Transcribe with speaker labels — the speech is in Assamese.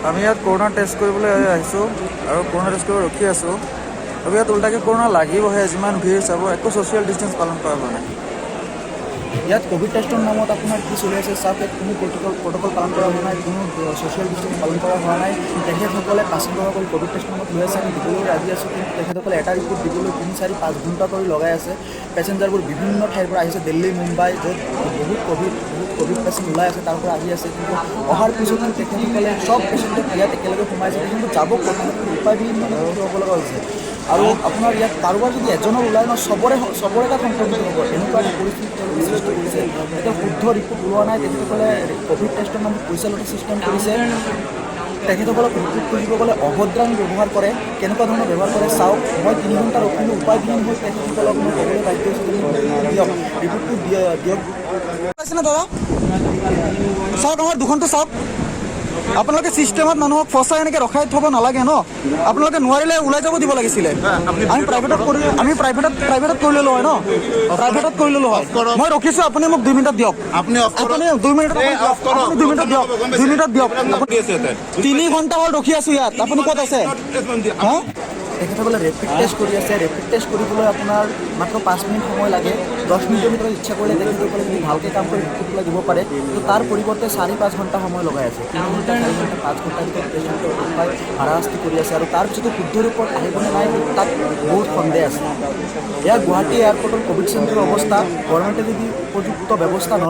Speaker 1: আমি ইয়াত কৰোণা টেষ্ট কৰিবলৈ আহিছোঁ আৰু কৰোণা টেষ্ট কৰিব ৰখি আছোঁ। আৰু ইয়াত উল্টাকৈ কৰোণা লাগিবহে, যিমান ভিৰ চাব, একো ছ'চিয়েল ডিষ্টেঞ্চ পালন কৰা হোৱা নাই।
Speaker 2: ইয়াত কোভিড টেষ্টৰ নামত আপোনাৰ কি চলি আছে চাওক, ইয়াত কোনো প্ৰট'কল পালন কৰা হোৱা নাই, কোনো ছ'চিয়েল ডিষ্টেঞ্চ পালন কৰা হোৱা নাই। তেখেতসকলে পেচেণ্জাৰসকল কোভিড টেষ্টৰ নামত লৈ আছে, আমি দিবলৈ ৰাজি আছোঁ, কিন্তু তেখেতসকলে এটা ৰিপৰ্ট দিবলৈ 3-4-5 ঘণ্টা কৰি লগাই আছে। পেচেঞ্জাৰবোৰ বিভিন্ন ঠাইৰ পৰা আহিছে, দিল্লী, মুম্বাই, য'ত বহুত কোভিড পেচেণ্ট ওলাই আছে, তাৰ পৰা আহি আছে। কিন্তু অহাৰ পিছতো তেখেতসকলে চব পেচেণ্টক ইয়াত একেলগে সোমাইছে, কিন্তু যাব উপায়বিহীন মানে হ'ব লগা হৈছে। আৰু আপোনাৰ ইয়াত কাৰোবাৰ যদি এজনৰ ওলাই ন, চবৰে তাত সংক্ৰমিত হ'ব, এনেকুৱা এটা পৰিস্থিতি সৃষ্টি কৰিছে। এতিয়া শুদ্ধ ৰিপৰ্ট ওলোৱা নাই, তেখেতসকলে কোভিড টেষ্টৰ নামত পইচা লোৱা চিষ্টেম কৰিছে। তেখেতসকলক ৰিপৰ্ট কৰিব গ'লে অভদ্ৰামী ব্যৱহাৰ কৰে। কেনেকুৱা ধৰণৰ ব্যৱহাৰ কৰে চাওক। মই 3 ঘণ্টা ৰখিলোঁ, উপায়বিহীন হৈ তেখেতসকলক মই ক'বলৈ বাধ্য হৈছোঁ যে দিয়ক ৰিপৰ্টটো দিয়ক।
Speaker 1: পাইছেনে দাদা? চাওক, আমাৰ দুখনটো চাওক। আপোনালোকে চিষ্টেমত মানুহক ফচাই এনেকৈ ৰখাই থ'ব নালাগে ন। আপোনালোকে নোৱাৰিলে ওলাই যাব দিব লাগিছিলে। আমি প্ৰাইভেটত কৰি ল'লোঁ হয় ন, প্ৰাইভেটত কৰি ল'লোঁ হয়। মই ৰখিছোঁ, আপুনি মোক 2 মিনিটত দিয়ক। আপুনি 2 মিনিটত দিয়ক, 2 মিনিটত দিয়ক। 3 ঘণ্টা হ'ল ৰখি আছোঁ ইয়াত, আপুনি ক'ত আছে?
Speaker 2: তেখেতসকলে ৰেপিড টেষ্ট কৰি আছে। ৰেপিড টেষ্ট কৰিবলৈ আপোনাৰ মাত্ৰ 5 মিনিট সময় লাগে। 10 মিনিটৰ ভিতৰত ইচ্ছা কৰিলে তেখেতসকলে যদি ভালকৈ কাম কৰি ৰিপৰ্টবিলাক দিব পাৰে, কিন্তু তাৰ পৰিৱৰ্তে 4-5 ঘণ্টা সময় লগাই আছে। 3 ঘণ্টা 4 ঘণ্টা 5 ঘণ্টাৰ ভিতৰত পেচেণ্টৰ উপায় হাৰাশাস্তি কৰি আছে, আৰু তাৰ পিছতো শুদ্ধ ৰিপৰ্ট আহিবনে নাই তাত বহুত সন্দেহ আছে। এয়া গুৱাহাটী এয়াৰপৰ্টৰ কোভিড চেণ্টাৰৰ অৱস্থা। গভৰ্ণমেণ্টে যদি উপযুক্ত ব্যৱস্থা